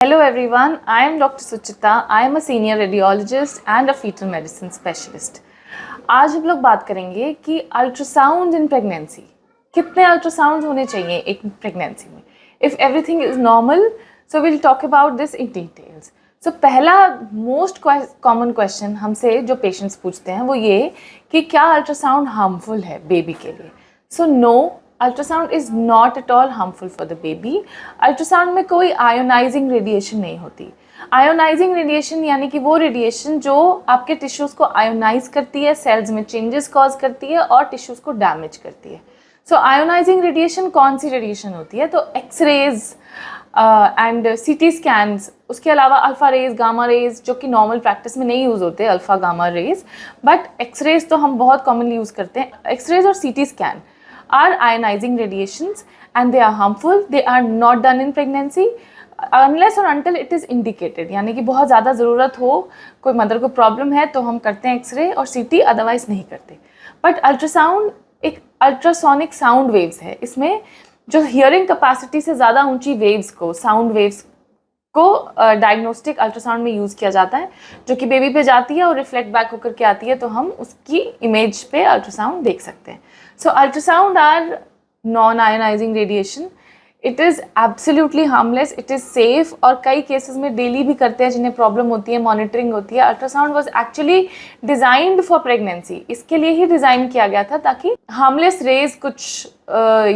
Hello everyone, I am Dr. Suchita. I am a senior radiologist and a fetal medicine specialist. आज हम लोग बात करेंगे कि अल्ट्रासाउंड इन प्रेगनेंसी, कितने अल्ट्रासाउंड होने चाहिए एक प्रेगनेंसी में. If everything is normal, so will talk about this in details. So पहला मोस्ट कॉमन क्वेश्चन हमसे जो पेशेंट्स पूछते हैं वो ये कि क्या अल्ट्रासाउंड हार्मफुल है बेबी के लिए. So no, ultrasound is not at all harmful for the baby. Ultrasound में कोई आयोनाइजिंग रेडिएशन नहीं होती. आयोनाइजिंग रेडिएशन यानी कि वो रेडिएशन जो आपके टिश्यूज़ को आयोनाइज करती है, सेल्स में चेंजेस कॉज करती है और टिश्यूज़ को डैमेज करती है. सो आयोनाइजिंग रेडिएशन कौन सी रेडिएशन होती है? तो एक्सरेज एंड सीटी स्कैन्स, उसके अलावा अल्फ़ा रेज, गामा रेज, जो कि नॉर्मल प्रैक्टिस में नहीं यूज़ होते, alpha gamma rays, but X rays तो हम बहुत कॉमनली यूज़ करते हैं. एक्सरेज और CT scan are ionizing radiations and they are harmful. They are not done in pregnancy unless or until it is indicated. यानी कि बहुत ज़्यादा ज़रूरत हो, कोई मदर को प्रॉब्लम है तो हम करते हैं एक्सरे और सीटी, अदरवाइज नहीं करते. बट अल्ट्रासाउंड एक अल्ट्रासोनिक साउंड वेव्स है. इसमें जो हियरिंग कैपेसिटी से ज़्यादा ऊंची वेव्स को, साउंड वेव्स को डायग्नोस्टिक अल्ट्रासाउंड में यूज़ किया जाता है, जो कि बेबी पे जाती है और रिफ्लेक्ट बैक होकर के आती है, तो हम उसकी इमेज पे अल्ट्रासाउंड देख सकते हैं. So ultrasound are non ionising radiation. It is absolutely harmless, it is safe, और कई केसेस में डेली भी करते हैं जिन्हें प्रॉब्लम होती है, मॉनिटरिंग होती है. Ultrasound was actually designed for pregnancy. इसके लिए ही डिज़ाइन किया गया था ताकि हार्मलेस रेज कुछ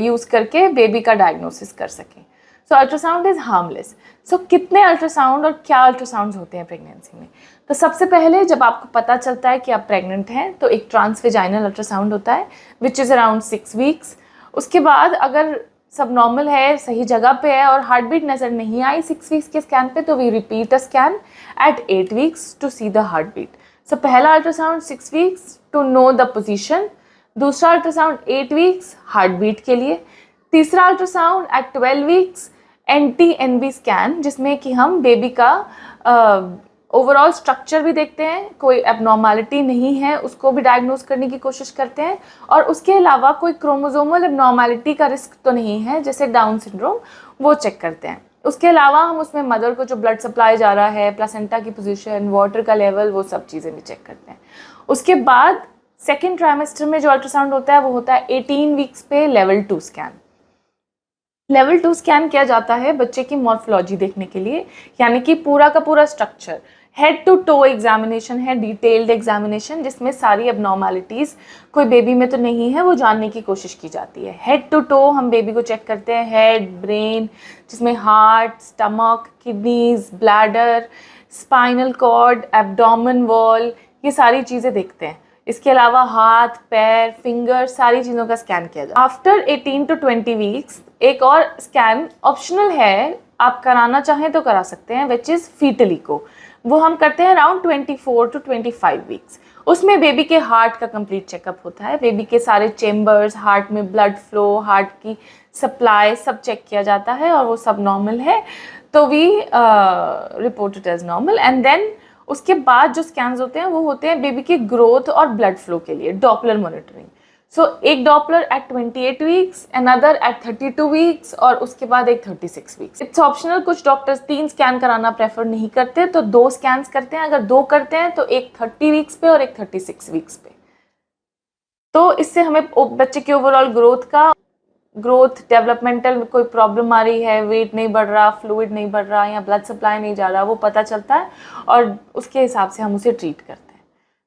यूज़ करके बेबी का डायग्नोसिस कर सकें. सो अल्ट्रासाउंड इज़ हार्मलेस. सो कितने अल्ट्रासाउंड और क्या अल्ट्रासाउंड होते हैं प्रेगनेंसी में? तो सबसे पहले जब आपको पता चलता है कि आप प्रेग्नेंट हैं तो एक ट्रांसवेजाइनल अल्ट्रासाउंड होता है विच इज़ अराउंड 6 वीक्स. उसके बाद अगर सब नॉर्मल है, सही जगह पे है और हार्ट बीट नज़र नहीं आई 6 वीक्स के स्कैन पे, तो we repeat a scan at 8 weeks to see the heart beat. So पहला ultrasound 6 weeks to know the position. दूसरा अल्ट्रासाउंड 8 वीक्स हार्ट बीट के लिए. तीसरा ultrasound eight 12 weeks NT-NB scan, जिसमें कि हम बेबी का ओवरऑल स्ट्रक्चर भी देखते हैं, कोई एबनॉर्मलिटी नहीं है उसको भी डायग्नोज करने की कोशिश करते हैं, और उसके अलावा कोई क्रोमोसोमल एबनॉर्मलिटी का रिस्क तो नहीं है जैसे डाउन सिंड्रोम, वो चेक करते हैं. उसके अलावा हम उसमें मदर को जो ब्लड सप्लाई जा रहा है, प्लासेंटा की पोजीशन, वाटर का लेवल, वो सब चीज़ें भी चेक करते हैं. उसके बाद सेकेंड ट्राइमेस्टर में जो अल्ट्रासाउंड होता है वो होता है 18 वीक्स पे लेवल 2 स्कैन. लेवल 2 स्कैन किया जाता है बच्चे की मॉर्फोलॉजी देखने के लिए, यानी कि पूरा का पूरा structure, head to toe examination है, डिटेल्ड एग्जामिनेशन, जिसमें सारी एबनॉर्मलिटीज़ कोई बेबी में तो नहीं है वो जानने की कोशिश की जाती है. हेड टू टो हम बेबी को चेक करते हैं, हेड, ब्रेन, जिसमें heart, stomach, kidneys, bladder, spinal cord, abdomen wall, ये सारी चीज़ें देखते हैं. इसके अलावा हाथ, पैर, फिंगर, सारी चीज़ों का स्कैन किया जाता है. आफ्टर 18 to 20 वीक्स एक और स्कैन ऑप्शनल है, आप कराना चाहें तो करा सकते हैं, विच इज़ फीटल इको. वो हम करते हैं अराउंड 24 to 25 वीक्स. उसमें बेबी के हार्ट का कंप्लीट चेकअप होता है, बेबी के सारे चेम्बर्स, हार्ट में ब्लड फ्लो, हार्ट की सप्लाई, सब चेक किया जाता है, और वो सब नॉर्मल है तो we report it as normal. And then उसके बाद जो स्कैन्स होते हैं वो होते हैं बेबी की ग्रोथ और ब्लड फ्लो के लिए, डॉपलर मॉनिटरिंग. सो एक Doppler at 28 weeks, another at 32 weeks, और उसके बाद एक 36 वीक्स. It's optional. कुछ डॉक्टर्स 3 स्कैन कराना प्रेफर नहीं करते तो 2 स्कैन्स करते हैं. अगर 2 करते हैं तो एक 30 वीक्स पे और एक 36 वीक्स पे. तो इससे हमें बच्चे की ओवरऑल ग्रोथ डेवलपमेंटल कोई प्रॉब्लम आ रही है, वेट नहीं बढ़ रहा, फ्लूइड नहीं बढ़ रहा, या ब्लड सप्लाई नहीं जा रहा, वो पता चलता है और उसके हिसाब से हम उसे ट्रीट करते हैं.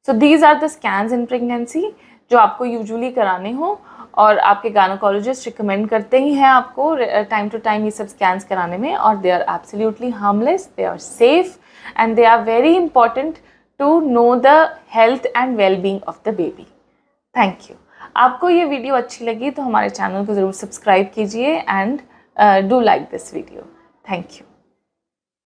So these are the scans in pregnancy जो आपको यूजुअली कराने हो, और आपके गायनोकोलॉजिस्ट रिकमेंड करते ही हैं आपको टाइम टू टाइम ये सब स्कैन्स कराने में, और they are absolutely harmless, they are safe, and they are very important to know the health and wellbeing of the baby. Thank you. आपको ये वीडियो अच्छी लगी तो हमारे चैनल को ज़रूर सब्सक्राइब कीजिए and do like this video. Thank you.